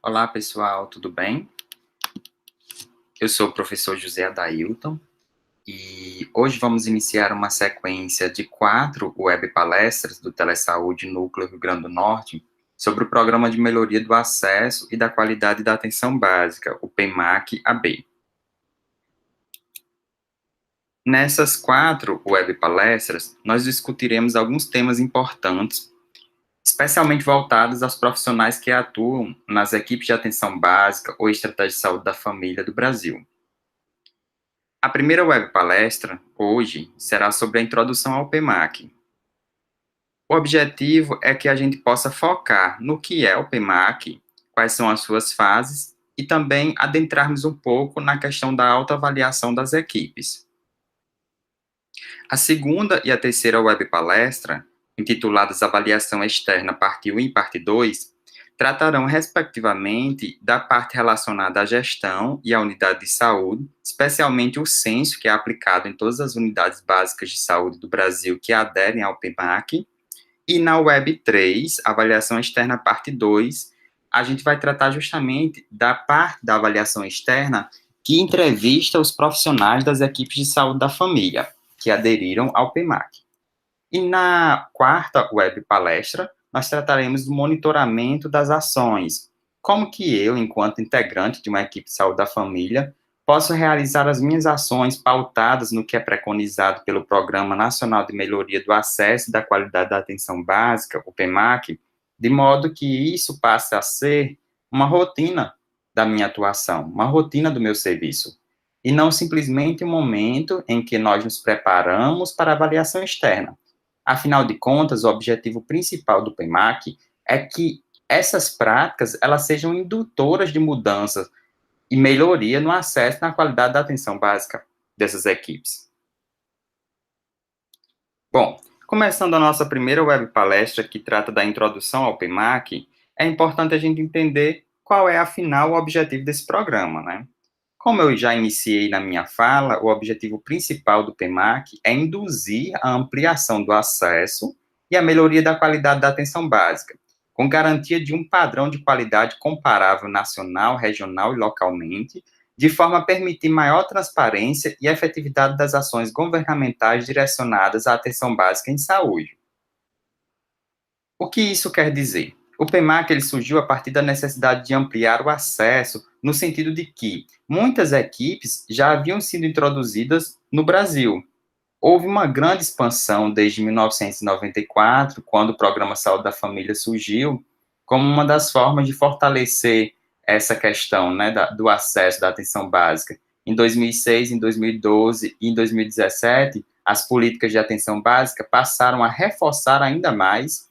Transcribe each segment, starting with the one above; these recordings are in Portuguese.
Olá, pessoal, tudo bem? Eu sou o professor José Adailton e hoje vamos iniciar uma sequência de 4 web palestras do Telesaúde Núcleo Rio Grande do Norte sobre o Programa de Melhoria do Acesso e da Qualidade da Atenção Básica, o PEMAC-AB. Nessas 4 web palestras, nós discutiremos alguns temas importantes, especialmente voltados aos profissionais que atuam nas equipes de atenção básica ou estratégia de saúde da família do Brasil. A primeira web palestra, hoje, será sobre a introdução ao PEMAC. O objetivo é que a gente possa focar no que é o PEMAC, quais são as suas fases, e também adentrarmos um pouco na questão da autoavaliação das equipes. A segunda e a terceira web palestra, intituladas Avaliação Externa, parte 1 e parte 2, tratarão, respectivamente, da parte relacionada à gestão e à unidade de saúde, especialmente o censo que é aplicado em todas as unidades básicas de saúde do Brasil que aderem ao PEMAC, e na Web 3, Avaliação Externa, parte 2, a gente vai tratar justamente da parte da avaliação externa que entrevista os profissionais das equipes de saúde da família, que aderiram ao PEMAC. E na quarta web palestra, nós trataremos do monitoramento das ações. Como que eu, enquanto integrante de uma equipe de saúde da família, posso realizar as minhas ações pautadas no que é preconizado pelo Programa Nacional de Melhoria do Acesso e da Qualidade da Atenção Básica, o PEMAC, de modo que isso passe a ser uma rotina da minha atuação, uma rotina do meu serviço, e não simplesmente um momento em que nós nos preparamos para a avaliação externa. Afinal de contas, o objetivo principal do PEMAC é que essas práticas elas sejam indutoras de mudanças e melhoria no acesso e na qualidade da atenção básica dessas equipes. Bom, começando a nossa primeira web palestra, que trata da introdução ao PEMAC, é importante a gente entender qual é, afinal, o objetivo desse programa, né? Como eu já iniciei na minha fala, o objetivo principal do PEMAC é induzir a ampliação do acesso e a melhoria da qualidade da atenção básica, com garantia de um padrão de qualidade comparável nacional, regional e localmente, de forma a permitir maior transparência e efetividade das ações governamentais direcionadas à atenção básica em saúde. O que isso quer dizer? O PEMAC ele surgiu a partir da necessidade de ampliar o acesso, no sentido de que muitas equipes já haviam sido introduzidas no Brasil. Houve uma grande expansão desde 1994, quando o Programa Saúde da Família surgiu, como uma das formas de fortalecer essa questão, né, do acesso da atenção básica. Em 2006, em 2012 e em 2017, as políticas de atenção básica passaram a reforçar ainda mais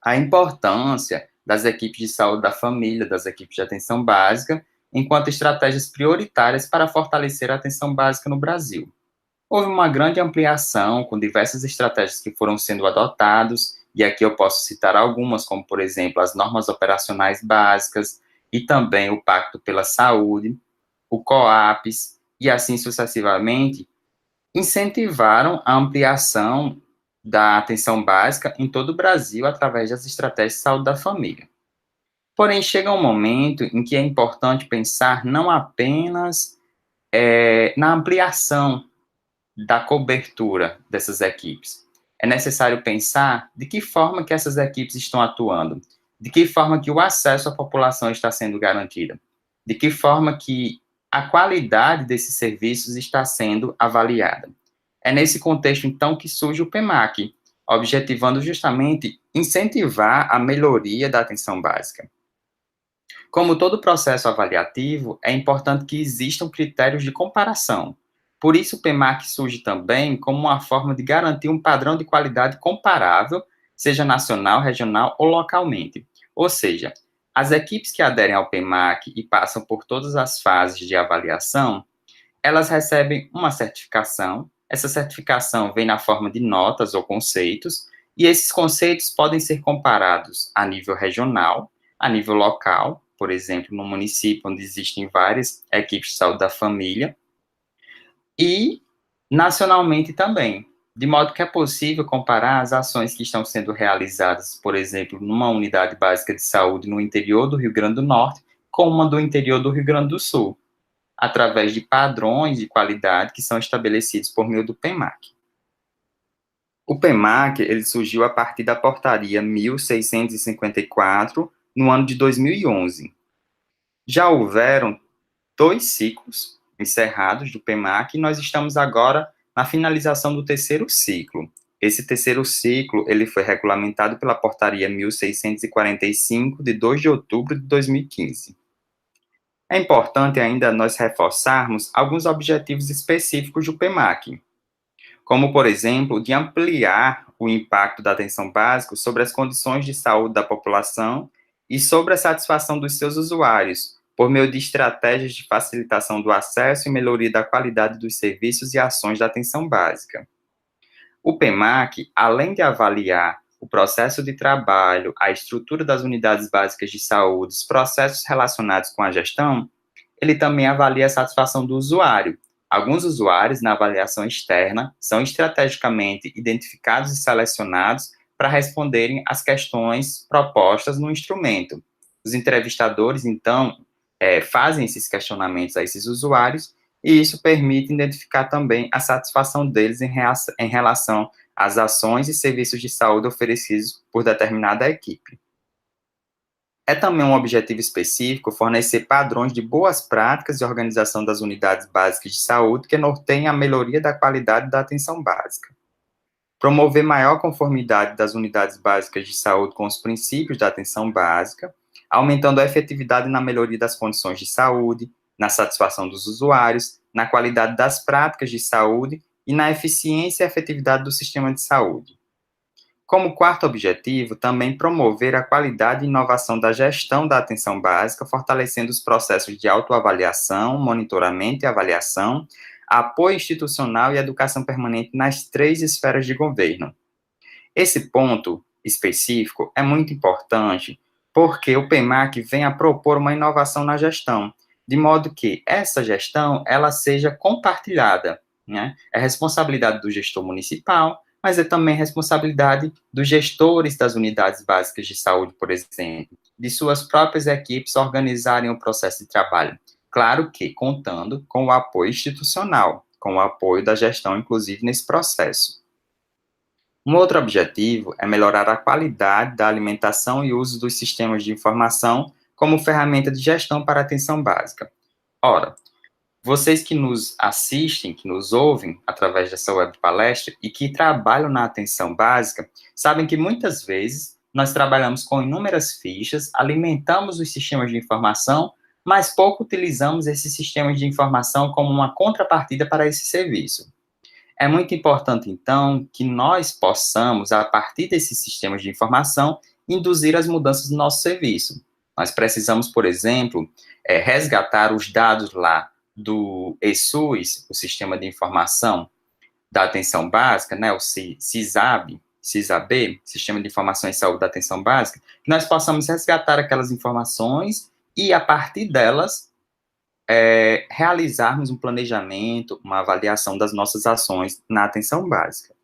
a importância das equipes de saúde da família, das equipes de atenção básica, enquanto estratégias prioritárias para fortalecer a atenção básica no Brasil. Houve uma grande ampliação com diversas estratégias que foram sendo adotadas, e aqui eu posso citar algumas, como, por exemplo, as normas operacionais básicas, e também o Pacto pela Saúde, o COAPS, e assim sucessivamente, incentivaram a ampliação da atenção básica em todo o Brasil através das estratégias de saúde da família. Porém, chega um momento em que é importante pensar não apenas na ampliação da cobertura dessas equipes. É necessário pensar de que forma que essas equipes estão atuando, de que forma que o acesso à população está sendo garantido, de que forma que a qualidade desses serviços está sendo avaliada. É nesse contexto, então, que surge o PEMAC, objetivando justamente incentivar a melhoria da atenção básica. Como todo processo avaliativo, é importante que existam critérios de comparação. Por isso, o PEMAC surge também como uma forma de garantir um padrão de qualidade comparável, seja nacional, regional ou localmente. Ou seja, as equipes que aderem ao PEMAC e passam por todas as fases de avaliação, elas recebem uma certificação. Essa certificação vem na forma de notas ou conceitos, e esses conceitos podem ser comparados a nível regional, a nível local, por exemplo, no município onde existem várias equipes de saúde da família, e nacionalmente também. de modo que é possível comparar as ações que estão sendo realizadas, por exemplo, numa unidade básica de saúde no interior do Rio Grande do Norte, com uma do interior do Rio Grande do Sul, através de padrões de qualidade que são estabelecidos por meio do PEMAC. O PEMAC ele surgiu a partir da Portaria 1654, no ano de 2011. Já houveram 2 ciclos encerrados do PEMAC e nós estamos agora na finalização do terceiro ciclo. Esse terceiro ciclo ele foi regulamentado pela Portaria 1645, de 2 de outubro de 2015. É importante ainda nós reforçarmos alguns objetivos específicos do PEMAC, como, por exemplo, de ampliar o impacto da atenção básica sobre as condições de saúde da população e sobre a satisfação dos seus usuários, por meio de estratégias de facilitação do acesso e melhoria da qualidade dos serviços e ações da atenção básica. O PEMAC, além de avaliar o processo de trabalho, a estrutura das unidades básicas de saúde, os processos relacionados com a gestão, ele também avalia a satisfação do usuário. Alguns usuários, na avaliação externa, são estrategicamente identificados e selecionados para responderem às questões propostas no instrumento. Os entrevistadores, então, fazem esses questionamentos a esses usuários, e isso permite identificar também a satisfação deles em relação às ações e serviços de saúde oferecidos por determinada equipe. É também um objetivo específico fornecer padrões de boas práticas de organização das unidades básicas de saúde que norteiem a melhoria da qualidade da atenção básica. Promover maior conformidade das unidades básicas de saúde com os princípios da atenção básica, aumentando a efetividade na melhoria das condições de saúde, na satisfação dos usuários, na qualidade das práticas de saúde e na eficiência e efetividade do sistema de saúde. Como quarto objetivo, também promover a qualidade e inovação da gestão da atenção básica, fortalecendo os processos de autoavaliação, monitoramento e avaliação, apoio institucional e educação permanente nas 3 esferas de governo. Esse ponto específico é muito importante porque o PEMAC vem a propor uma inovação na gestão, de modo que essa gestão ela seja compartilhada, né? É responsabilidade do gestor municipal, mas é também responsabilidade dos gestores das unidades básicas de saúde, por exemplo, de suas próprias equipes organizarem o processo de trabalho. Claro que contando com o apoio institucional, com o apoio da gestão, inclusive, nesse processo. Um outro objetivo é melhorar a qualidade da alimentação e uso dos sistemas de informação como ferramenta de gestão para a atenção básica. Ora, vocês que nos assistem, que nos ouvem através dessa web palestra e que trabalham na atenção básica, sabem que muitas vezes nós trabalhamos com inúmeras fichas, alimentamos os sistemas de informação, mas pouco utilizamos esses sistemas de informação como uma contrapartida para esse serviço. É muito importante, então, que nós possamos, a partir desses sistemas de informação, induzir as mudanças no nosso serviço. Nós precisamos, por exemplo, resgatar os dados lá do ESUS, o Sistema de Informação da Atenção Básica, né, o CISAB, Sistema de Informação em Saúde da Atenção Básica, que nós possamos resgatar aquelas informações e, a partir delas, realizarmos um planejamento, uma avaliação das nossas ações na atenção básica.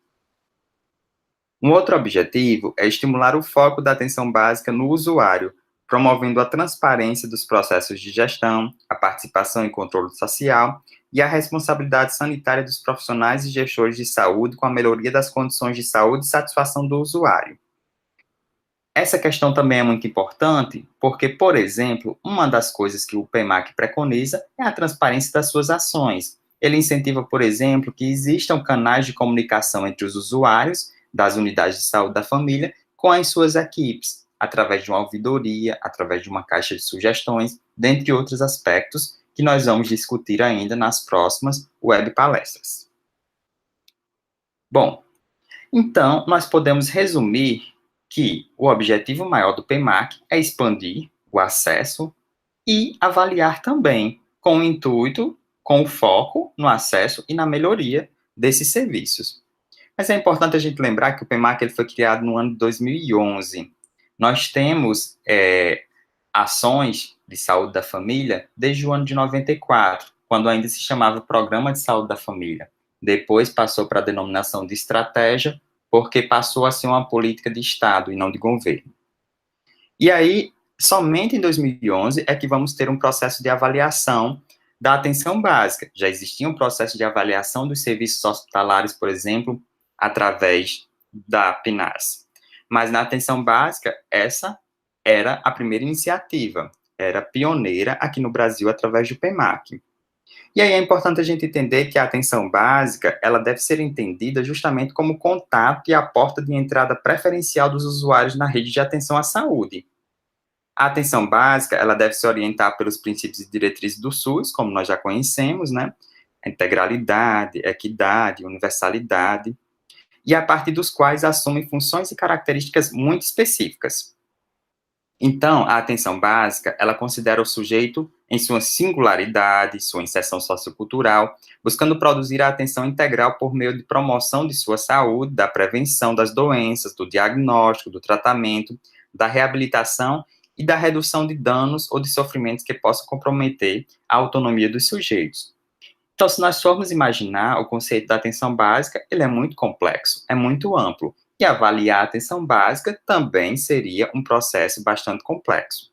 Um outro objetivo é estimular o foco da atenção básica no usuário, promovendo a transparência dos processos de gestão, a participação e controle social e a responsabilidade sanitária dos profissionais e gestores de saúde com a melhoria das condições de saúde e satisfação do usuário. Essa questão também é muito importante porque, por exemplo, uma das coisas que o PEMAC preconiza é a transparência das suas ações. Ele incentiva, por exemplo, que existam canais de comunicação entre os usuários das unidades de saúde da família com as suas equipes, através de uma ouvidoria, através de uma caixa de sugestões, dentre outros aspectos que nós vamos discutir ainda nas próximas web palestras. Bom, então, nós podemos resumir que o objetivo maior do PEMAC é expandir o acesso e avaliar também, com o intuito, com o foco no acesso e na melhoria desses serviços. Mas é importante a gente lembrar que o PEMAC ele foi criado no ano de 2011. Nós temos ações de saúde da família desde o ano de 94, quando ainda se chamava Programa de Saúde da Família. depois passou para a denominação de estratégia, porque passou a ser uma política de Estado e não de governo. E aí, somente em 2011 é que vamos ter um processo de avaliação da atenção básica. Já existia um processo de avaliação dos serviços hospitalares, por exemplo, através da PNAS. Mas na atenção básica, essa era a primeira iniciativa, era pioneira aqui no Brasil através do PEMAC. E aí é importante a gente entender que a atenção básica, ela deve ser entendida justamente como contato e a porta de entrada preferencial dos usuários na rede de atenção à saúde. A atenção básica, ela deve se orientar pelos princípios e diretrizes do SUS, como nós já conhecemos, né? Integralidade, equidade, universalidade, e a partir dos quais assumem funções e características muito específicas. Então, a atenção básica, ela considera o sujeito em sua singularidade, sua inserção sociocultural, buscando produzir a atenção integral por meio de promoção de sua saúde, da prevenção das doenças, do diagnóstico, do tratamento, da reabilitação e da redução de danos ou de sofrimentos que possam comprometer a autonomia dos sujeitos. Então, se nós formos imaginar o conceito da atenção básica, ele é muito complexo, é muito amplo, e avaliar a atenção básica também seria um processo bastante complexo.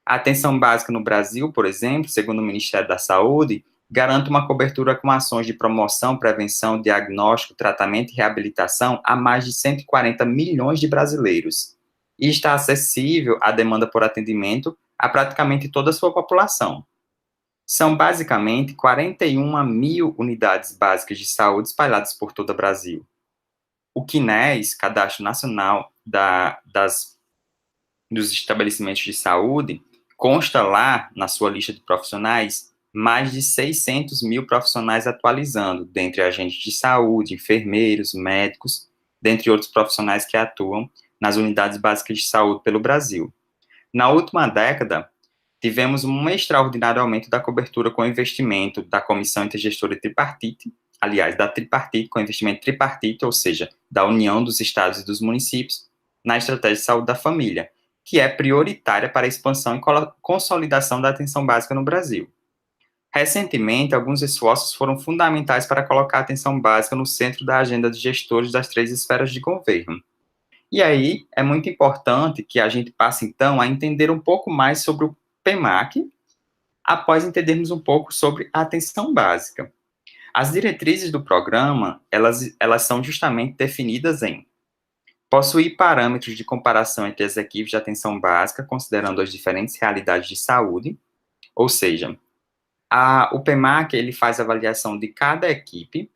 A atenção básica no Brasil, por exemplo, segundo o Ministério da Saúde, garante uma cobertura com ações de promoção, prevenção, diagnóstico, tratamento e reabilitação a mais de 140 milhões de brasileiros, e está acessível à demanda por atendimento a praticamente toda a sua população. São basicamente 41 mil unidades básicas de saúde espalhadas por todo o Brasil. O CNES, Cadastro Nacional dos Estabelecimentos de Saúde, consta lá, na sua lista de profissionais, mais de 600 mil profissionais atualizando, dentre agentes de saúde, enfermeiros, médicos, dentre outros profissionais que atuam nas unidades básicas de saúde pelo Brasil. Na última década, tivemos um extraordinário aumento da cobertura com investimento da Comissão Intergestora Tripartite, aliás, da Tripartite, com investimento tripartite, ou seja, da União dos Estados e dos Municípios, na Estratégia de Saúde da Família, que é prioritária para a expansão e consolidação da atenção básica no Brasil. Recentemente, alguns esforços foram fundamentais para colocar a atenção básica no centro da agenda de gestores das 3 esferas de governo. E aí, é muito importante que a gente passe, então, a entender um pouco mais sobre o PEMAC, após entendermos um pouco sobre a atenção básica. As diretrizes do programa, elas são justamente definidas em possuir parâmetros de comparação entre as equipes de atenção básica, considerando as diferentes realidades de saúde, ou seja, o PEMAC, ele faz avaliação de cada equipe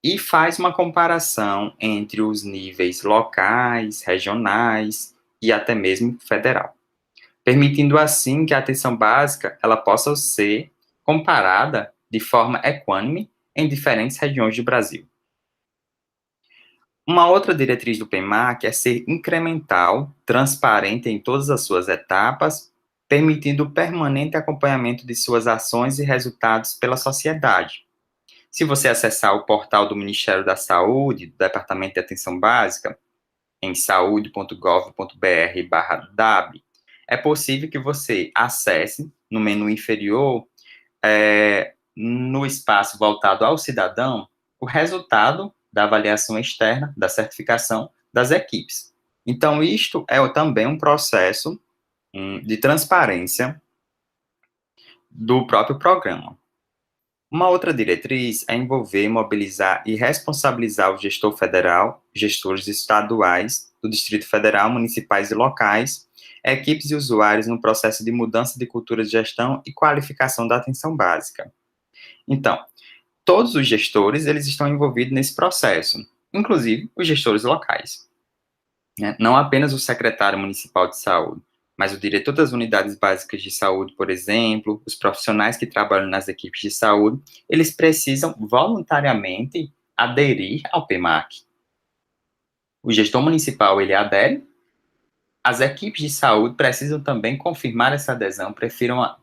e faz uma comparação entre os níveis locais, regionais e até mesmo federal, permitindo assim que a atenção básica ela possa ser comparada de forma equânime em diferentes regiões do Brasil. Uma outra diretriz do PEMAC é ser incremental, transparente em todas as suas etapas, permitindo o permanente acompanhamento de suas ações e resultados pela sociedade. Se você acessar o portal do Ministério da Saúde, do Departamento de Atenção Básica, em saude.gov.br/DAB, é possível que você acesse, no menu inferior, no espaço voltado ao cidadão, o resultado da avaliação externa, da certificação das equipes. Então, isto é também um processo de transparência do próprio programa. Uma outra diretriz é envolver, mobilizar e responsabilizar o gestor federal, gestores estaduais, do Distrito Federal, municipais e locais, equipes e usuários no processo de mudança de cultura de gestão e qualificação da atenção básica. Então, todos os gestores, eles estão envolvidos nesse processo, inclusive os gestores locais, né? Não apenas o secretário municipal de saúde, mas o diretor das unidades básicas de saúde, por exemplo, os profissionais que trabalham nas equipes de saúde, eles precisam voluntariamente aderir ao PEMAC. O gestor municipal, ele adere, as equipes de saúde precisam também confirmar essa adesão,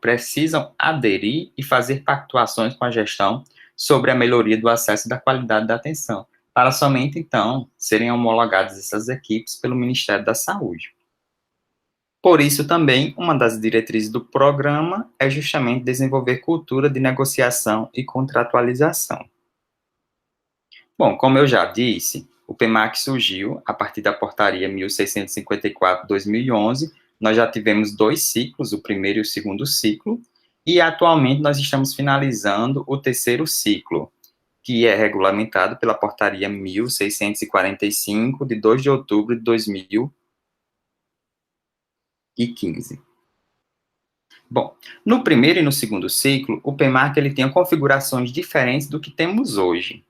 precisam aderir e fazer pactuações com a gestão sobre a melhoria do acesso e da qualidade da atenção, para somente, então, serem homologadas essas equipes pelo Ministério da Saúde. Por isso, também, uma das diretrizes do programa é justamente desenvolver cultura de negociação e contratualização. Bom, como eu já disse, o PEMAC surgiu a partir da Portaria 1654/2011. Nós já tivemos 2 ciclos, o primeiro e o segundo ciclo, e atualmente nós estamos finalizando o terceiro ciclo, que é regulamentado pela Portaria 1645, de 2 de outubro de 2015. Bom, no primeiro e no segundo ciclo, o PEMAC ele tem configurações diferentes do que temos hoje.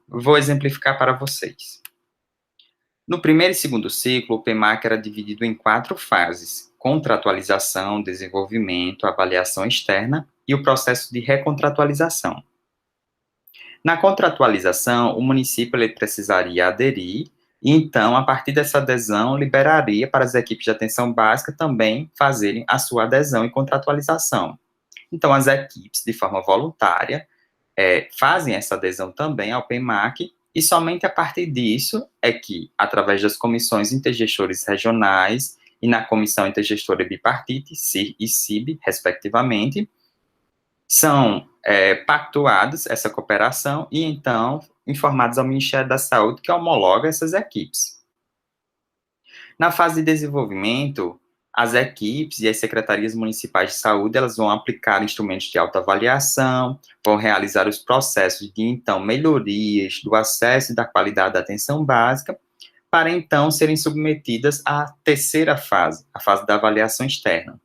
Vou exemplificar para vocês. No primeiro e segundo ciclo, o PEMAC era dividido em 4 fases: contratualização, desenvolvimento, avaliação externa e o processo de recontratualização. Na contratualização, o município ele precisaria aderir, e então, a partir dessa adesão, liberaria para as equipes de atenção básica também fazerem a sua adesão e contratualização. Então, as equipes, de forma voluntária, fazem essa adesão também ao PEMAC, e somente a partir disso é que, através das comissões intergestores regionais e na Comissão Intergestora Bipartite, CIR e CIB, respectivamente, são pactuados essa cooperação e, então, informados ao Ministério da Saúde, que homologa essas equipes. Na fase de desenvolvimento, as equipes e as secretarias municipais de saúde, elas vão aplicar instrumentos de autoavaliação, vão realizar os processos de, então, melhorias do acesso e da qualidade da atenção básica, para, então, serem submetidas à terceira fase, a fase da avaliação externa,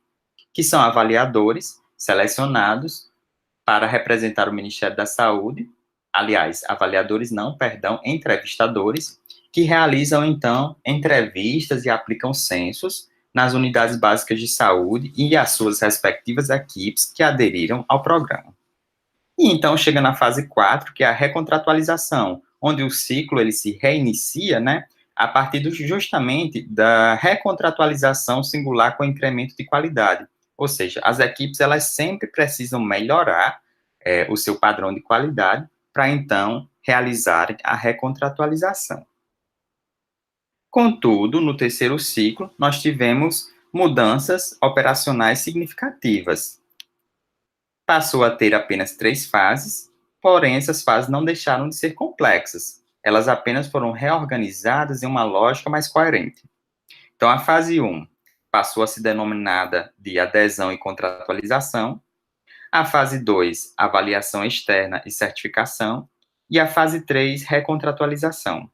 que são avaliadores selecionados para representar o Ministério da Saúde, aliás, avaliadores não, perdão, entrevistadores, que realizam, então, entrevistas e aplicam censos nas unidades básicas de saúde e as suas respectivas equipes que aderiram ao programa. E então chega na fase 4, que é a recontratualização, onde o ciclo ele se reinicia, né, a partir justamente da recontratualização singular com incremento de qualidade. Ou seja, as equipes elas sempre precisam melhorar o seu padrão de qualidade para então realizarem a recontratualização. Contudo, no terceiro ciclo, nós tivemos mudanças operacionais significativas. Passou a ter apenas 3 fases, porém essas fases não deixaram de ser complexas. Elas apenas foram reorganizadas em uma lógica mais coerente. Então, a fase 1 passou a ser denominada de adesão e contratualização, a fase 2, avaliação externa e certificação, e a fase 3, recontratualização.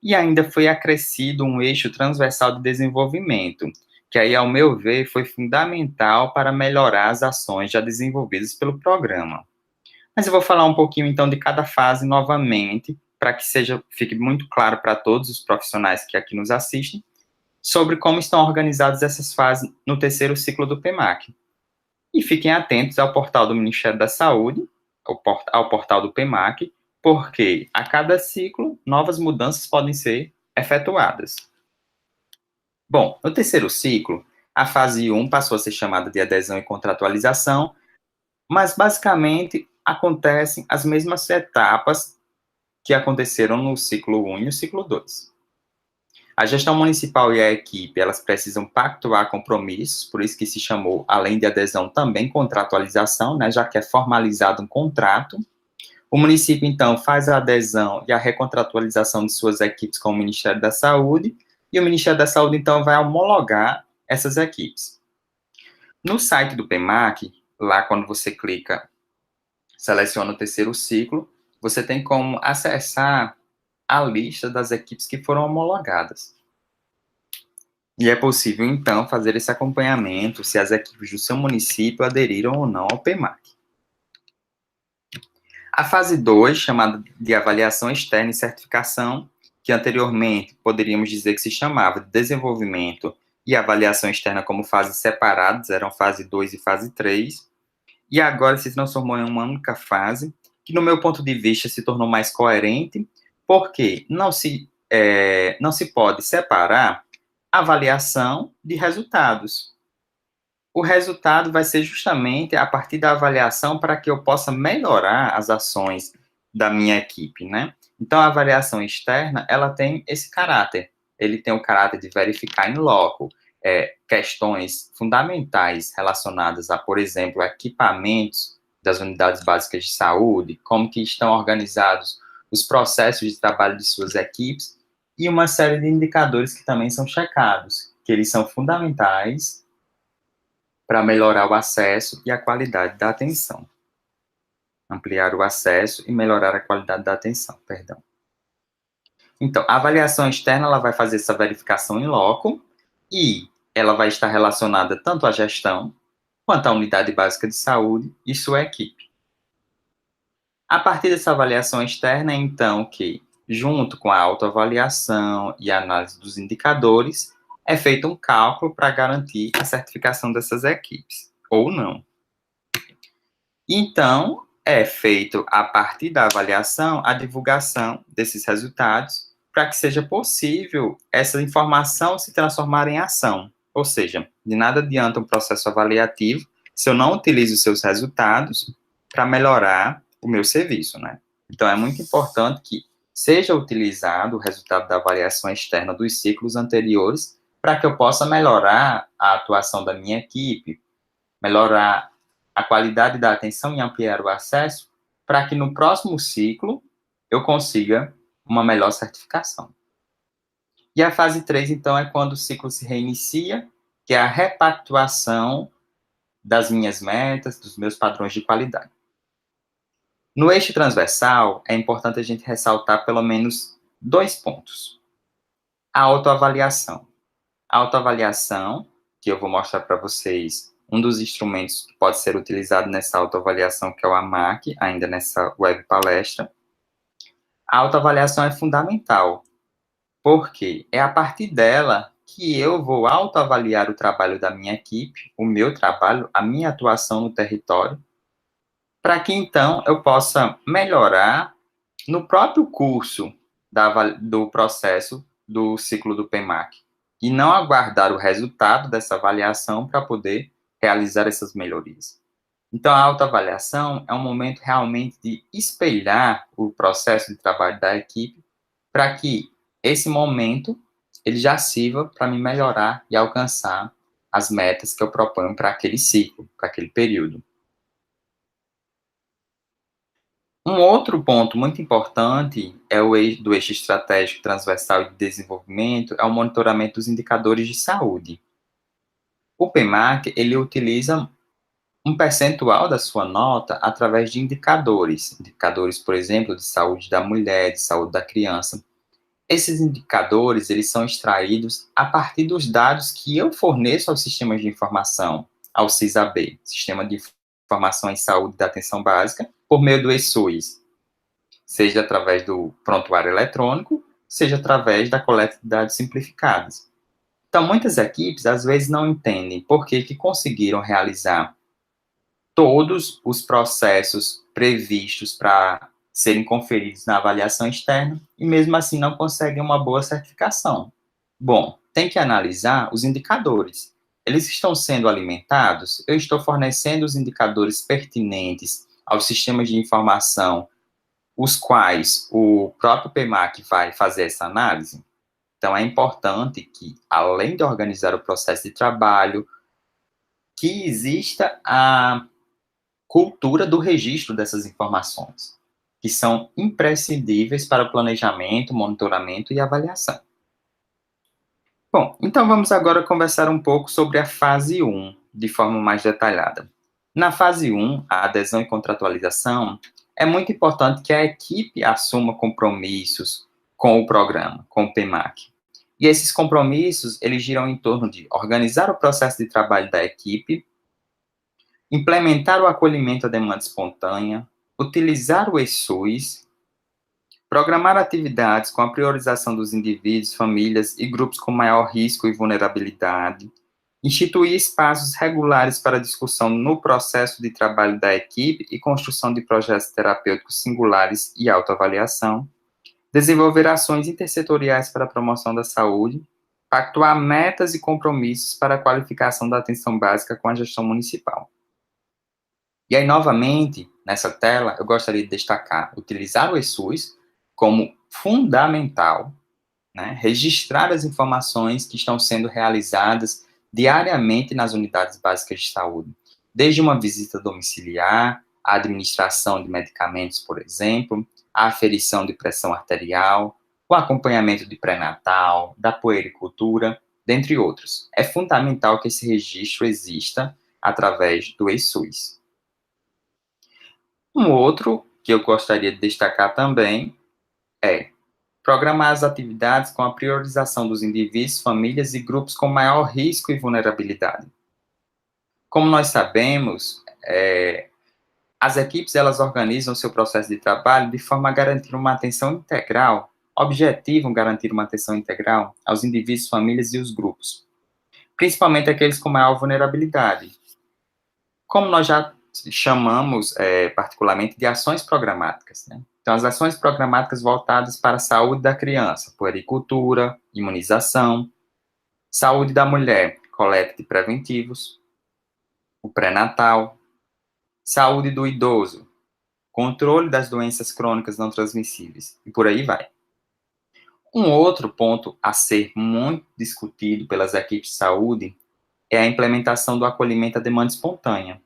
E ainda foi acrescido um eixo transversal de desenvolvimento, que aí, ao meu ver, foi fundamental para melhorar as ações já desenvolvidas pelo programa. Mas eu vou falar um pouquinho, então, de cada fase novamente, para que fique muito claro para todos os profissionais que aqui nos assistem, sobre como estão organizadas essas fases no terceiro ciclo do PEMAC. E fiquem atentos ao portal do Ministério da Saúde, ao portal do PEMAC, porque a cada ciclo, novas mudanças podem ser efetuadas. Bom, no terceiro ciclo, a fase 1 passou a ser chamada de adesão e contratualização, mas basicamente acontecem as mesmas etapas que aconteceram no ciclo 1 e no ciclo 2. A gestão municipal e a equipe, elas precisam pactuar compromissos, por isso que se chamou, além de adesão, também contratualização, né, já que é formalizado um contrato. O município, então, faz a adesão e a recontratualização de suas equipes com o Ministério da Saúde, e o Ministério da Saúde, então, vai homologar essas equipes. No site do PEMAC, lá quando você clica, seleciona o terceiro ciclo, você tem como acessar a lista das equipes que foram homologadas. E é possível, então, fazer esse acompanhamento se as equipes do seu município aderiram ou não ao PEMAC. A fase 2, chamada de avaliação externa e certificação, que anteriormente poderíamos dizer que se chamava de desenvolvimento e avaliação externa como fases separadas, eram fase 2 e fase 3, e agora se transformou em uma única fase, que no meu ponto de vista se tornou mais coerente, porque não se pode separar avaliação de resultados. O resultado vai ser justamente a partir da avaliação para que eu possa melhorar as ações da minha equipe, né? Então, a avaliação externa, ela tem esse caráter. Ele tem o caráter de verificar em loco. questões fundamentais relacionadas a, por exemplo, equipamentos das unidades básicas de saúde, como que estão organizados os processos de trabalho de suas equipes, e uma série de indicadores que também são checados, que eles são fundamentais para melhorar o acesso e a qualidade da atenção. Ampliar o acesso e melhorar a qualidade da atenção, perdão. Então, a avaliação externa, ela vai fazer essa verificação em loco, e ela vai estar relacionada tanto à gestão, quanto à unidade básica de saúde e sua equipe. A partir dessa avaliação externa, então, que, junto com a autoavaliação e a análise dos indicadores, é feito um cálculo para garantir a certificação dessas equipes, ou não. Então, é feito, a partir da avaliação, a divulgação desses resultados, para que seja possível essa informação se transformar em ação. Ou seja, de nada adianta um processo avaliativo se eu não utilizo os seus resultados para melhorar o meu serviço, né? Então, é muito importante que seja utilizado o resultado da avaliação externa dos ciclos anteriores para que eu possa melhorar a atuação da minha equipe, melhorar a qualidade da atenção e ampliar o acesso, para que no próximo ciclo eu consiga uma melhor certificação. E a fase 3, então, é quando o ciclo se reinicia, que é a repactuação das minhas metas, dos meus padrões de qualidade. No eixo transversal, é importante a gente ressaltar pelo menos 2 pontos. A autoavaliação. A autoavaliação, que eu vou mostrar para vocês um dos instrumentos que pode ser utilizado nessa autoavaliação, que é o AMAC, ainda nessa web palestra. A autoavaliação é fundamental, porque é a partir dela que eu vou autoavaliar o trabalho da minha equipe, o meu trabalho, a minha atuação no território, para que então eu possa melhorar no próprio curso do processo do ciclo do PEMAC, e não aguardar o resultado dessa avaliação para poder realizar essas melhorias. Então, a autoavaliação é um momento realmente de espelhar o processo de trabalho da equipe, para que esse momento ele já sirva para me melhorar e alcançar as metas que eu proponho para aquele ciclo, para aquele período. Um outro ponto muito importante é o do eixo estratégico transversal de desenvolvimento, é o monitoramento dos indicadores de saúde. O PEMAC, ele utiliza um percentual da sua nota através de indicadores, por exemplo, de saúde da mulher, de saúde da criança. Esses indicadores, eles são extraídos a partir dos dados que eu forneço aos sistemas de informação, ao SISAB, Sistema de Informação em Saúde da Atenção Básica, por meio do eSUS, seja através do prontuário eletrônico, seja através da coleta de dados simplificados. Então, muitas equipes, às vezes, não entendem por que conseguiram realizar todos os processos previstos para serem conferidos na avaliação externa e, mesmo assim, não conseguem uma boa certificação. Bom, tem que analisar os indicadores. Eles estão sendo alimentados? Eu estou fornecendo os indicadores pertinentes aos sistemas de informação, os quais o próprio PEMAC vai fazer essa análise? Então, é importante que, além de organizar o processo de trabalho, que exista a cultura do registro dessas informações, que são imprescindíveis para o planejamento, monitoramento e avaliação. Bom, então vamos agora conversar um pouco sobre a fase 1, de forma mais detalhada. Na fase 1, a adesão e contratualização, é muito importante que a equipe assuma compromissos com o programa, com o PEMAC. E esses compromissos, eles giram em torno de organizar o processo de trabalho da equipe, implementar o acolhimento à demanda espontânea, utilizar o eSUS, programar atividades com a priorização dos indivíduos, famílias e grupos com maior risco e vulnerabilidade, instituir espaços regulares para discussão no processo de trabalho da equipe e construção de projetos terapêuticos singulares e autoavaliação, desenvolver ações intersetoriais para a promoção da saúde, pactuar metas e compromissos para a qualificação da atenção básica com a gestão municipal. E aí, novamente, nessa tela, eu gostaria de destacar, utilizar o eSUS como fundamental, né, registrar as informações que estão sendo realizadas diariamente nas unidades básicas de saúde, desde uma visita domiciliar, a administração de medicamentos, por exemplo, a aferição de pressão arterial, o acompanhamento de pré-natal, da puericultura, dentre outros. É fundamental que esse registro exista através do eSUS. Um outro que eu gostaria de destacar também é programar as atividades com a priorização dos indivíduos, famílias e grupos com maior risco e vulnerabilidade. Como nós sabemos, as equipes elas organizam seu processo de trabalho de forma a garantir uma atenção integral, objetivam garantir uma atenção integral aos indivíduos, famílias e os grupos, principalmente aqueles com maior vulnerabilidade. Como nós já chamamos particularmente de ações programáticas, né? Então, as ações programáticas voltadas para a saúde da criança, puericultura, imunização, saúde da mulher, coleta de preventivos, o pré-natal, saúde do idoso, controle das doenças crônicas não transmissíveis, e por aí vai. Um outro ponto a ser muito discutido pelas equipes de saúde é a implementação do acolhimento à demanda espontânea.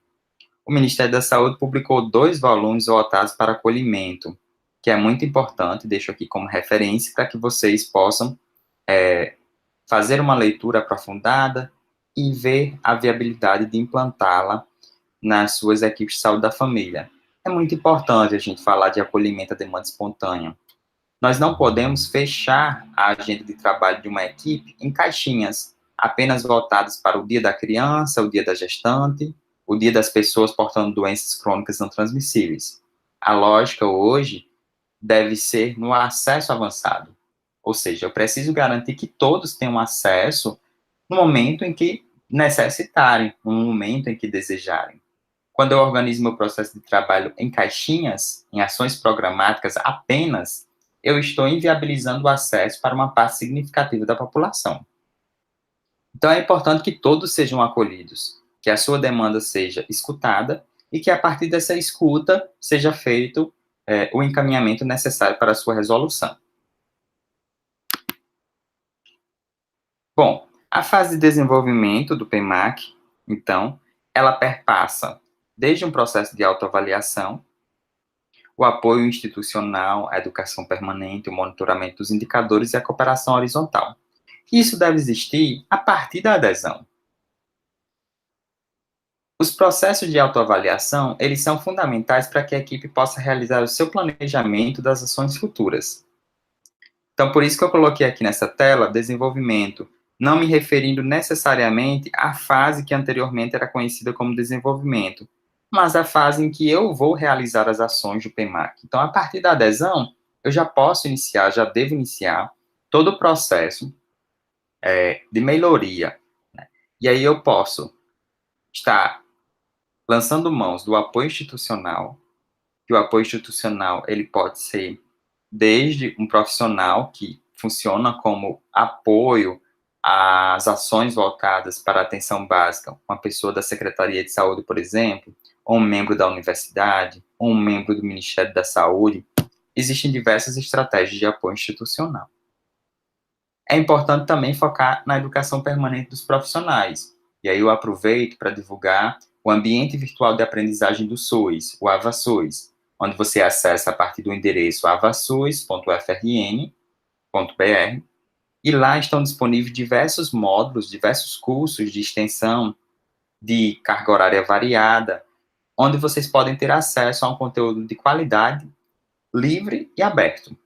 O Ministério da Saúde publicou 2 volumes voltados para acolhimento, que é muito importante, deixo aqui como referência para que vocês possam fazer uma leitura aprofundada e ver a viabilidade de implantá-la nas suas equipes de saúde da família. É muito importante a gente falar de acolhimento à demanda espontânea. Nós não podemos fechar a agenda de trabalho de uma equipe em caixinhas, apenas voltadas para o dia da criança, o dia da gestante, o dia das pessoas portando doenças crônicas não transmissíveis. A lógica hoje deve ser no acesso avançado. Ou seja, eu preciso garantir que todos tenham acesso no momento em que necessitarem, no momento em que desejarem. Quando eu organizo meu processo de trabalho em caixinhas, em ações programáticas apenas, eu estou inviabilizando o acesso para uma parte significativa da população. Então, é importante que todos sejam acolhidos, que a sua demanda seja escutada e que, a partir dessa escuta, seja feito o encaminhamento necessário para a sua resolução. Bom, a fase de desenvolvimento do PEMAC, então, ela perpassa desde um processo de autoavaliação, o apoio institucional, a educação permanente, o monitoramento dos indicadores e a cooperação horizontal. Isso deve existir a partir da adesão. Os processos de autoavaliação, eles são fundamentais para que a equipe possa realizar o seu planejamento das ações futuras. Então, por isso que eu coloquei aqui nessa tela, desenvolvimento, não me referindo necessariamente à fase que anteriormente era conhecida como desenvolvimento, mas à fase em que eu vou realizar as ações do PEMAC. Então, a partir da adesão, eu já posso iniciar, já devo iniciar todo o processo de melhoria, né? E aí eu posso estar lançando mãos do apoio institucional, que o apoio institucional ele pode ser desde um profissional que funciona como apoio às ações voltadas para a atenção básica, uma pessoa da Secretaria de Saúde, por exemplo, ou um membro da universidade, ou um membro do Ministério da Saúde. Existem diversas estratégias de apoio institucional. É importante também focar na educação permanente dos profissionais. E aí eu aproveito para divulgar o ambiente virtual de aprendizagem do SUS, o AvaSUS, onde você acessa a partir do endereço avasus.ufrn.br, e lá estão disponíveis diversos módulos, diversos cursos de extensão de carga horária variada, onde vocês podem ter acesso a um conteúdo de qualidade, livre e aberto.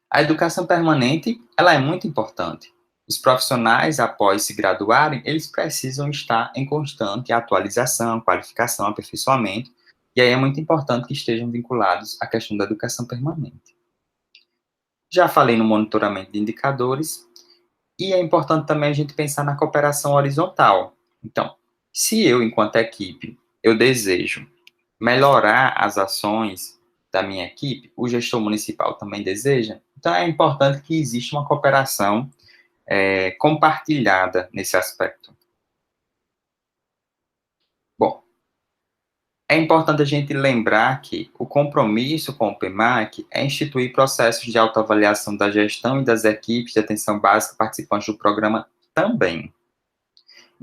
A educação permanente, ela é muito importante. Os profissionais, após se graduarem, eles precisam estar em constante atualização, qualificação, aperfeiçoamento, e aí é muito importante que estejam vinculados à questão da educação permanente. Já falei no monitoramento de indicadores, e é importante também a gente pensar na cooperação horizontal. Então, se eu, enquanto equipe, eu desejo melhorar as ações da minha equipe, o gestor municipal também deseja, então é importante que exista uma cooperação compartilhada nesse aspecto. Bom, é importante a gente lembrar que o compromisso com o PEMAC é instituir processos de autoavaliação da gestão e das equipes de atenção básica participantes do programa também.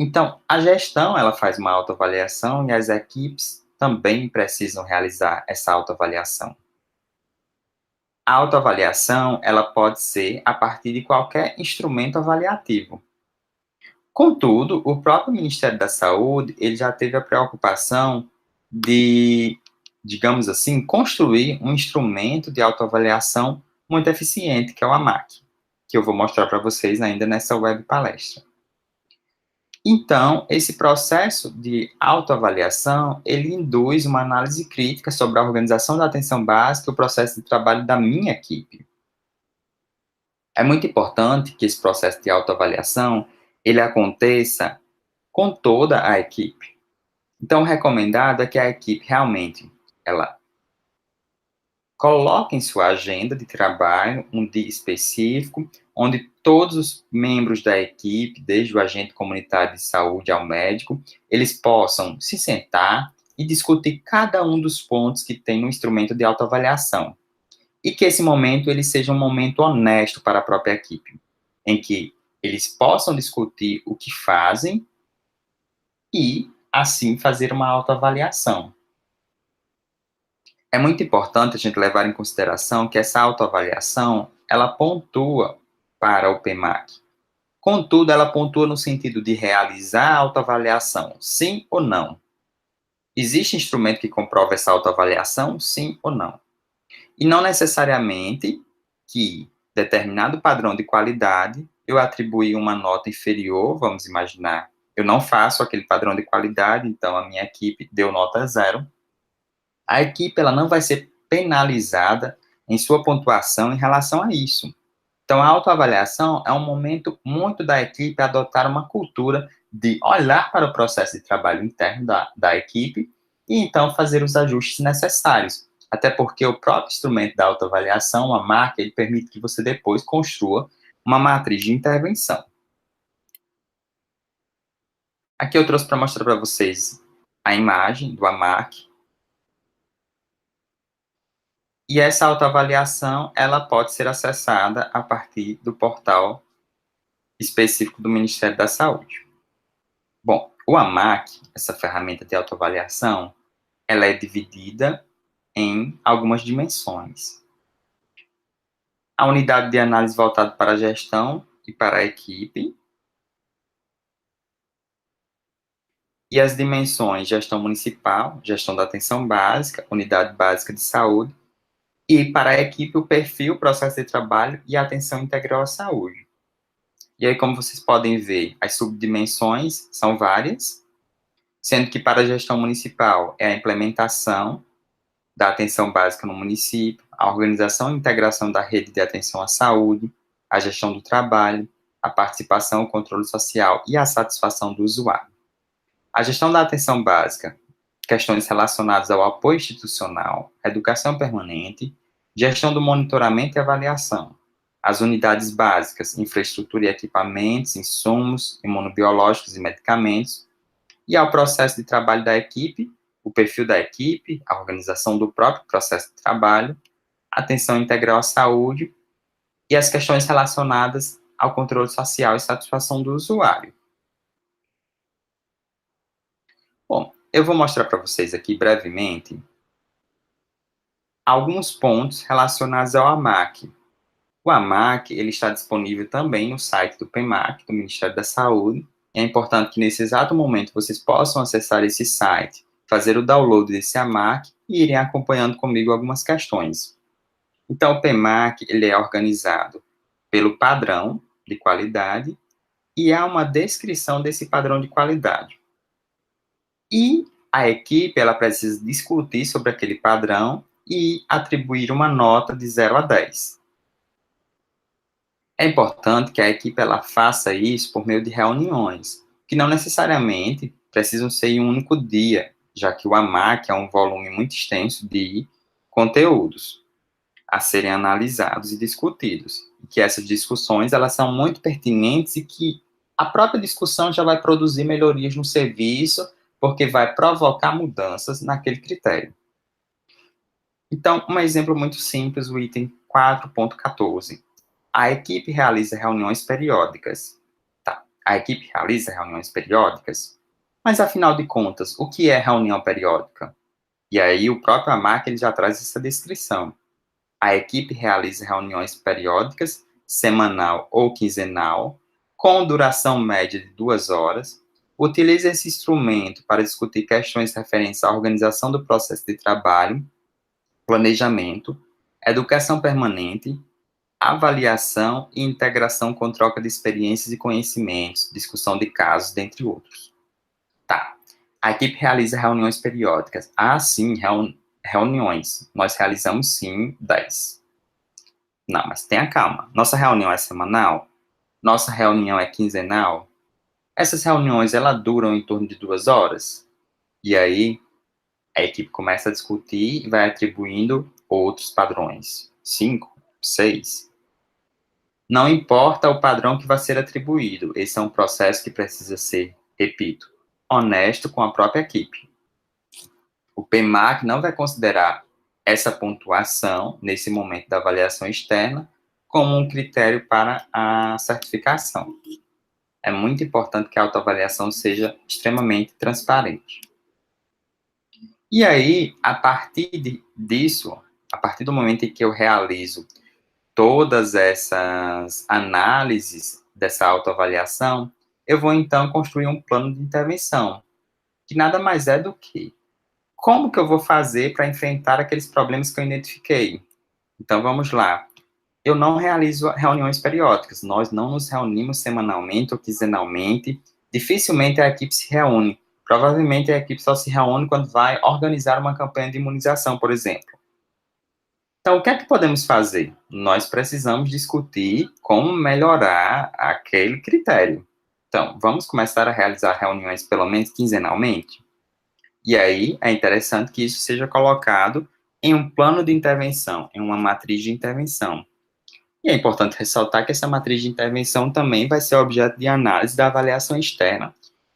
Então, a gestão, ela faz uma autoavaliação e as equipes também precisam realizar essa autoavaliação. A autoavaliação, ela pode ser a partir de qualquer instrumento avaliativo. Contudo, o próprio Ministério da Saúde, ele já teve a preocupação de, digamos assim, construir um instrumento de autoavaliação muito eficiente, que é o AMAC, que eu vou mostrar para vocês ainda nessa web palestra. Então, esse processo de autoavaliação, ele induz uma análise crítica sobre a organização da atenção básica e o processo de trabalho da minha equipe. É muito importante que esse processo de autoavaliação, ele aconteça com toda a equipe. Então, o recomendado é que a equipe realmente, ela coloque em sua agenda de trabalho um dia específico, onde todos os membros da equipe, desde o agente comunitário de saúde ao médico, eles possam se sentar e discutir cada um dos pontos que tem no instrumento de autoavaliação. E que esse momento ele seja um momento honesto para a própria equipe, em que eles possam discutir o que fazem e, assim, fazer uma autoavaliação. É muito importante a gente levar em consideração que essa autoavaliação, ela pontua para o PEMAC. Contudo, ela pontua no sentido de realizar a autoavaliação, sim ou não. Existe instrumento que comprova essa autoavaliação, sim ou não. E não necessariamente que determinado padrão de qualidade eu atribuí uma nota inferior, vamos imaginar, eu não faço aquele padrão de qualidade, então a minha equipe deu nota 0. A equipe ela não vai ser penalizada em sua pontuação em relação a isso. Então, a autoavaliação é um momento muito da equipe adotar uma cultura de olhar para o processo de trabalho interno da equipe e, então, fazer os ajustes necessários. Até porque o próprio instrumento da autoavaliação, a marca, ele permite que você depois construa uma matriz de intervenção. Aqui eu trouxe para mostrar para vocês a imagem do AMARC. E essa autoavaliação, ela pode ser acessada a partir do portal específico do Ministério da Saúde. Bom, o AMAC, essa ferramenta de autoavaliação, ela é dividida em algumas dimensões. A unidade de análise voltada para a gestão e para a equipe. E as dimensões gestão municipal, gestão da atenção básica, unidade básica de saúde. E para a equipe, o perfil, processo de trabalho e atenção integral à saúde. E aí, como vocês podem ver, as subdimensões são várias, sendo que para a gestão municipal é a implementação da atenção básica no município, a organização e integração da rede de atenção à saúde, a gestão do trabalho, a participação, o controle social e a satisfação do usuário. A gestão da atenção básica, questões relacionadas ao apoio institucional, educação permanente, gestão do monitoramento e avaliação. As unidades básicas, infraestrutura e equipamentos, insumos, imunobiológicos e medicamentos, e ao processo de trabalho da equipe, o perfil da equipe, a organização do próprio processo de trabalho, atenção integral à saúde e as questões relacionadas ao controle social e satisfação do usuário. Bom, eu vou mostrar para vocês aqui brevemente alguns pontos relacionados ao AMAC. O AMAC, ele está disponível também no site do PEMAC, do Ministério da Saúde. É importante que nesse exato momento vocês possam acessar esse site, fazer o download desse AMAC e irem acompanhando comigo algumas questões. Então, o PEMAC, ele é organizado pelo padrão de qualidade e há uma descrição desse padrão de qualidade. E a equipe, ela precisa discutir sobre aquele padrão e atribuir uma nota de 0 a 10. É importante que a equipe ela faça isso por meio de reuniões, que não necessariamente precisam ser em um único dia, já que o AMAC é um volume muito extenso de conteúdos a serem analisados e discutidos. E que essas discussões elas são muito pertinentes e que a própria discussão já vai produzir melhorias no serviço, porque vai provocar mudanças naquele critério. Então, um exemplo muito simples, o item 4.14. A equipe realiza reuniões periódicas. Tá. A equipe realiza reuniões periódicas? Mas, afinal de contas, o que é reunião periódica? E aí, o próprio AMAC ele já traz essa descrição. A equipe realiza reuniões periódicas, semanal ou quinzenal, com duração média de 2 horas, utiliza esse instrumento para discutir questões referentes à organização do processo de trabalho, planejamento, educação permanente, avaliação e integração com troca de experiências e conhecimentos, discussão de casos, dentre outros. Tá. A equipe realiza reuniões periódicas. Ah, sim, reuniões. Nós realizamos, sim, 10. Não, mas tenha calma. Nossa reunião é semanal? Nossa reunião é quinzenal? Essas reuniões, elas duram em torno de 2 horas? E aí, a equipe começa a discutir e vai atribuindo outros padrões. 5, 6. Não importa o padrão que vai ser atribuído, esse é um processo que precisa ser, repito, honesto com a própria equipe. O PMAC não vai considerar essa pontuação, nesse momento da avaliação externa, como um critério para a certificação. É muito importante que a autoavaliação seja extremamente transparente. E aí, a partir disso, a partir do momento em que eu realizo todas essas análises dessa autoavaliação, eu vou então construir um plano de intervenção, que nada mais é do que como que eu vou fazer para enfrentar aqueles problemas que eu identifiquei. Então, vamos lá. Eu não realizo reuniões periódicas, nós não nos reunimos semanalmente ou quinzenalmente, dificilmente a equipe se reúne. Provavelmente a equipe só se reúne quando vai organizar uma campanha de imunização, por exemplo. Então, o que é que podemos fazer? Nós precisamos discutir como melhorar aquele critério. Então, vamos começar a realizar reuniões pelo menos quinzenalmente? E aí, é interessante que isso seja colocado em um plano de intervenção, em uma matriz de intervenção. E é importante ressaltar que essa matriz de intervenção também vai ser objeto de análise da avaliação externa,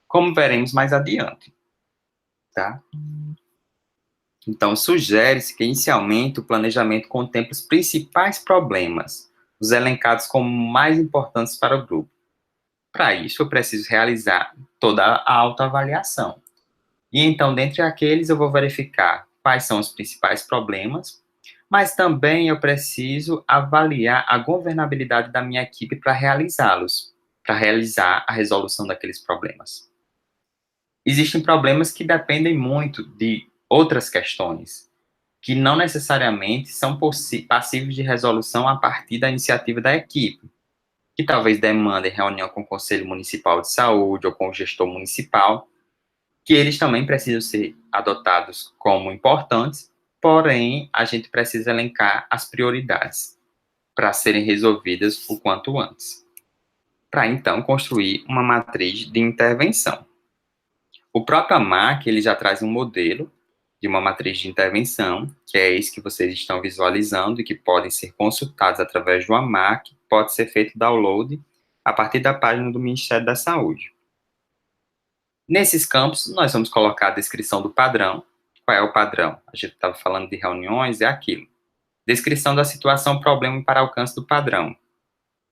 como veremos mais adiante. Tá? Então, sugere-se que, inicialmente, o planejamento contemple os principais problemas, os elencados como mais importantes para o grupo. Para isso, eu preciso realizar toda a autoavaliação. E então, dentre aqueles, eu vou verificar quais são os principais problemas, mas também eu preciso avaliar a governabilidade da minha equipe para realizá-los, para realizar a resolução daqueles problemas. Existem problemas que dependem muito de outras questões, que não necessariamente são passíveis de resolução a partir da iniciativa da equipe, que talvez demandem reunião com o Conselho Municipal de Saúde ou com o gestor municipal, que eles também precisam ser adotados como importantes, porém, a gente precisa elencar as prioridades para serem resolvidas o quanto antes, para então construir uma matriz de intervenção. O próprio AMAC, ele já traz um modelo de uma matriz de intervenção, que é esse que vocês estão visualizando e que podem ser consultados através do AMAC, pode ser feito download a partir da página do Ministério da Saúde. Nesses campos, nós vamos colocar a descrição do padrão. Qual é o padrão? A gente estava falando de reuniões, é aquilo. Descrição da situação, problema para alcance do padrão.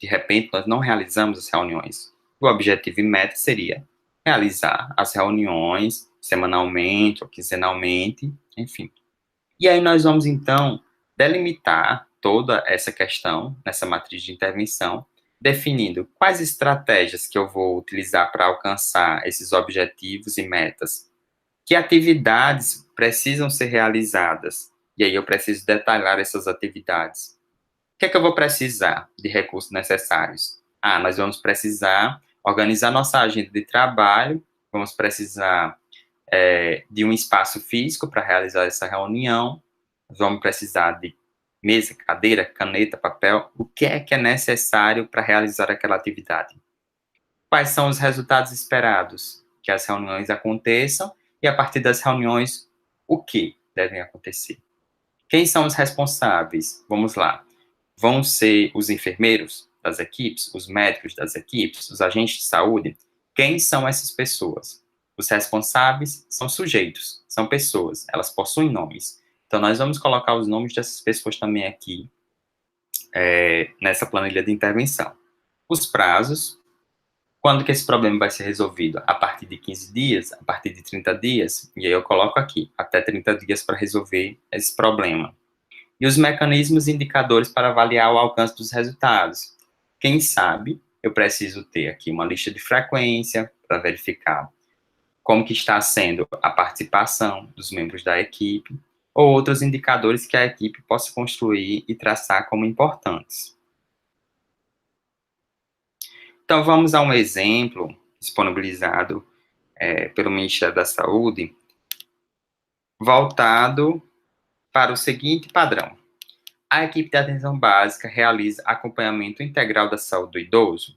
De repente, nós não realizamos as reuniões. O objetivo e meta seria realizar as reuniões semanalmente ou quinzenalmente, enfim. E aí nós vamos, então, delimitar toda essa questão nessa matriz de intervenção, definindo quais estratégias que eu vou utilizar para alcançar esses objetivos e metas, que atividades precisam ser realizadas, e aí eu preciso detalhar essas atividades. O que é que eu vou precisar de recursos necessários? Nós vamos precisar organizar nossa agenda de trabalho, vamos precisar de um espaço físico para realizar essa reunião, vamos precisar de mesa, cadeira, caneta, papel. O que é necessário para realizar aquela atividade? Quais são os resultados esperados? Que as reuniões aconteçam e, a partir das reuniões, o que devem acontecer? Quem são os responsáveis? Vamos lá. Vão ser os enfermeiros das equipes, os médicos das equipes, os agentes de saúde? Quem são essas pessoas? Os responsáveis são sujeitos, são pessoas, elas possuem nomes. Então, nós vamos colocar os nomes dessas pessoas também aqui, nessa planilha de intervenção. Os prazos, Quando que esse problema vai ser resolvido? A partir de 15 dias? A partir de 30 dias? E aí eu coloco aqui, até 30 dias para resolver esse problema. E os mecanismos e indicadores para avaliar o alcance dos resultados. Quem sabe, eu preciso ter aqui uma lista de frequência para verificar como que está sendo a participação dos membros da equipe, ou outros indicadores que a equipe possa construir e traçar como importantes. Então, vamos a um exemplo disponibilizado pelo Ministério da Saúde, voltado para o seguinte padrão. A equipe de atenção básica realiza acompanhamento integral da saúde do idoso.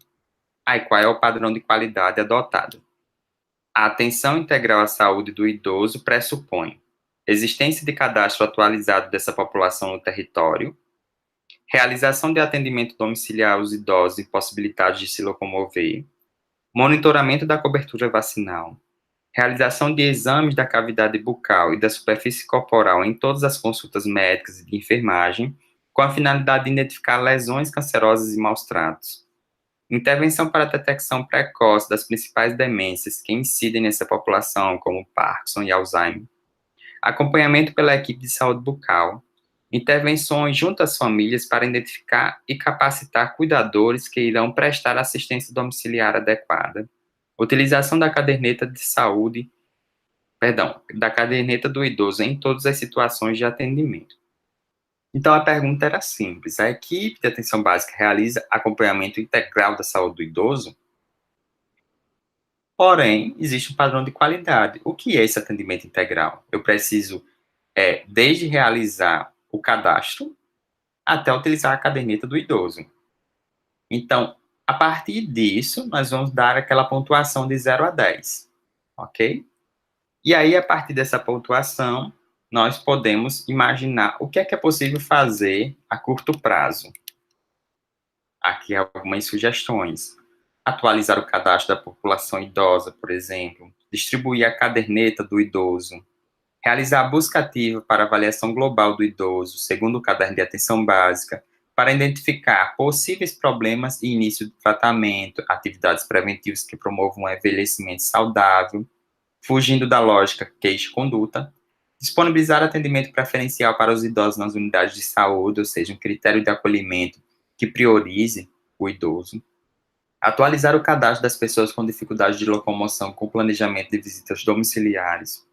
Aí, qual é o padrão de qualidade adotado? A atenção integral à saúde do idoso pressupõe existência de cadastro atualizado dessa população no território, realização de atendimento domiciliar aos idosos impossibilitados de se locomover, monitoramento da cobertura vacinal, realização de exames da cavidade bucal e da superfície corporal em todas as consultas médicas e de enfermagem, com a finalidade de identificar lesões cancerosas e maus tratos. Intervenção para a detecção precoce das principais demências que incidem nessa população, como Parkinson e Alzheimer. Acompanhamento pela equipe de saúde bucal. Intervenções junto às famílias para identificar e capacitar cuidadores que irão prestar assistência domiciliar adequada. Utilização da caderneta de saúde, da caderneta do idoso em todas as situações de atendimento. Então, a pergunta era simples. A equipe de atenção básica realiza acompanhamento integral da saúde do idoso? Porém, existe um padrão de qualidade. O que é esse atendimento integral? Eu preciso, desde realizar o cadastro, até utilizar a caderneta do idoso. Então, a partir disso, nós vamos dar aquela pontuação de 0 a 10, ok? E aí, a partir dessa pontuação, nós podemos imaginar o que é possível fazer a curto prazo. Aqui algumas sugestões. Atualizar o cadastro da população idosa, por exemplo. Distribuir a caderneta do idoso. Realizar a busca ativa para avaliação global do idoso, segundo o caderno de atenção básica, para identificar possíveis problemas e início do tratamento, atividades preventivas que promovam um envelhecimento saudável, fugindo da lógica queixa-conduta, disponibilizar atendimento preferencial para os idosos nas unidades de saúde, ou seja, um critério de acolhimento que priorize o idoso, atualizar o cadastro das pessoas com dificuldade de locomoção com planejamento de visitas domiciliares,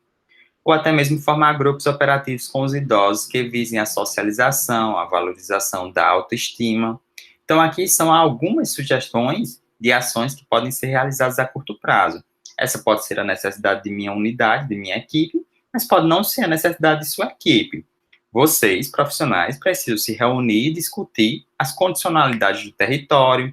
ou até mesmo formar grupos operativos com os idosos que visem a socialização, a valorização da autoestima. Então, aqui são algumas sugestões de ações que podem ser realizadas a curto prazo. Essa pode ser a necessidade de minha unidade, de minha equipe, mas pode não ser a necessidade de sua equipe. Vocês, profissionais, precisam se reunir e discutir as condicionalidades do território,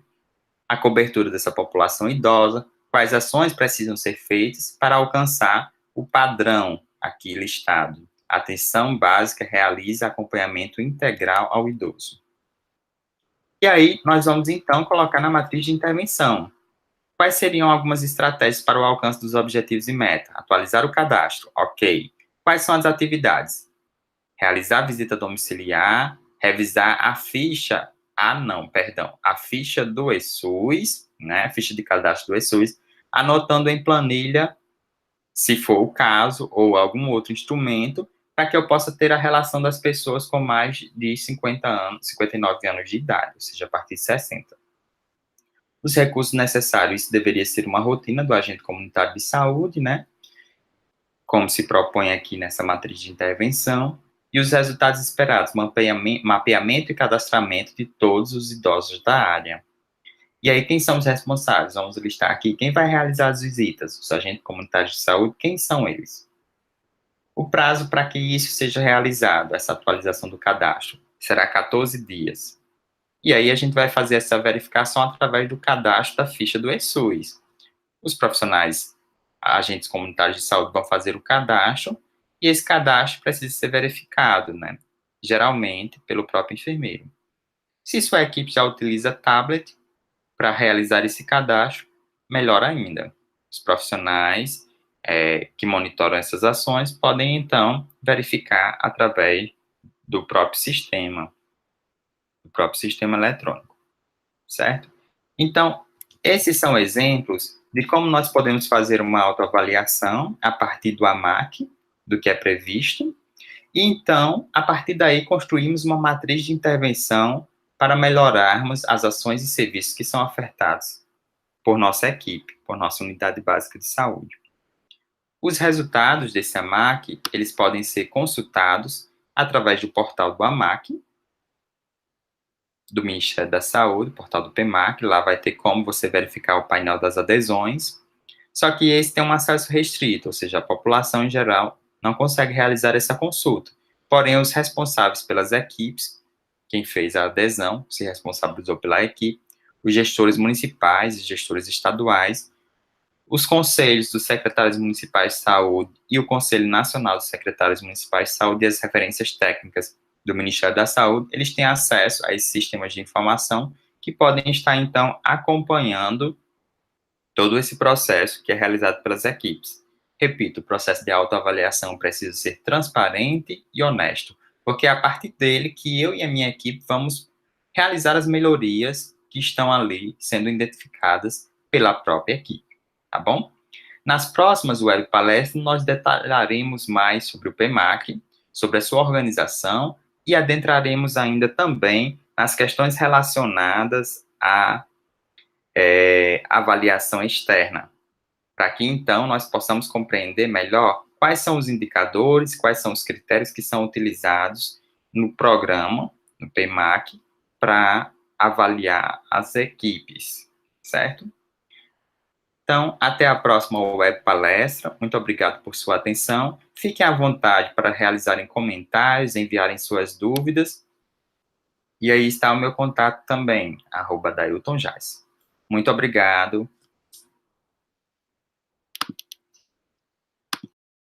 a cobertura dessa população idosa, quais ações precisam ser feitas para alcançar o padrão aqui listado. Atenção básica realiza acompanhamento integral ao idoso. E aí, nós vamos então colocar na matriz de intervenção. Quais seriam algumas estratégias para o alcance dos objetivos e meta? Atualizar o cadastro, ok. Quais são as atividades? Realizar visita domiciliar, revisar a ficha, a ficha do ESUS, né, a ficha de cadastro do ESUS, anotando em planilha, se for o caso, ou algum outro instrumento, para que eu possa ter a relação das pessoas com mais de 50 anos, 59 anos de idade, ou seja, a partir de 60. Os recursos necessários, isso deveria ser uma rotina do agente comunitário de saúde, né? Como se propõe aqui nessa matriz de intervenção, e os resultados esperados, mapeamento e cadastramento de todos os idosos da área. E aí, quem são os responsáveis? Vamos listar aqui quem vai realizar as visitas, os agentes comunitários de saúde, quem são eles? O prazo para que isso seja realizado, essa atualização do cadastro, será 14 dias. E aí a gente vai fazer essa verificação através do cadastro da ficha do ESUS. Os profissionais, agentes comunitários de saúde, vão fazer o cadastro, e esse cadastro precisa ser verificado, né? Geralmente pelo próprio enfermeiro. Se sua equipe já utiliza tablet para realizar esse cadastro, melhor ainda. Os profissionais que monitoram essas ações podem, então, verificar através do próprio sistema eletrônico, certo? Então, Esses são exemplos de como nós podemos fazer uma autoavaliação a partir do AMAC, do que é previsto, e então, a partir daí, construímos uma matriz de intervenção para melhorarmos as ações e serviços que são ofertados por nossa equipe, por nossa unidade básica de saúde. Os resultados desse AMAC, eles podem ser consultados através do portal do AMAC, do Ministério da Saúde, portal do PEMAC, lá vai ter como você verificar o painel das adesões, só que esse tem um acesso restrito, ou seja, a população em geral não consegue realizar essa consulta. Porém, os responsáveis pelas equipes, quem fez a adesão, se responsabilizou pela equipe, os gestores municipais e gestores estaduais, os conselhos dos secretários municipais de saúde e o Conselho Nacional dos Secretários Municipais de Saúde e as referências técnicas do Ministério da Saúde, eles têm acesso a esses sistemas de informação que podem estar, então, acompanhando todo esse processo que é realizado pelas equipes. Repito, o processo de autoavaliação precisa ser transparente e honesto, porque é a partir dele que eu e a minha equipe vamos realizar as melhorias que estão ali sendo identificadas pela própria equipe, tá bom? Nas próximas web palestras, nós detalharemos mais sobre o PEMAC, sobre a sua organização e adentraremos ainda também nas questões relacionadas à avaliação externa, para que então nós possamos compreender melhor quais são os indicadores, quais são os critérios que são utilizados no programa, no PEMAC, para avaliar as equipes, certo? Então, até a próxima web palestra. Muito obrigado por sua atenção. Fiquem à vontade para realizarem comentários, enviarem suas dúvidas. E aí está o meu contato também, @DailtonJaz. Muito obrigado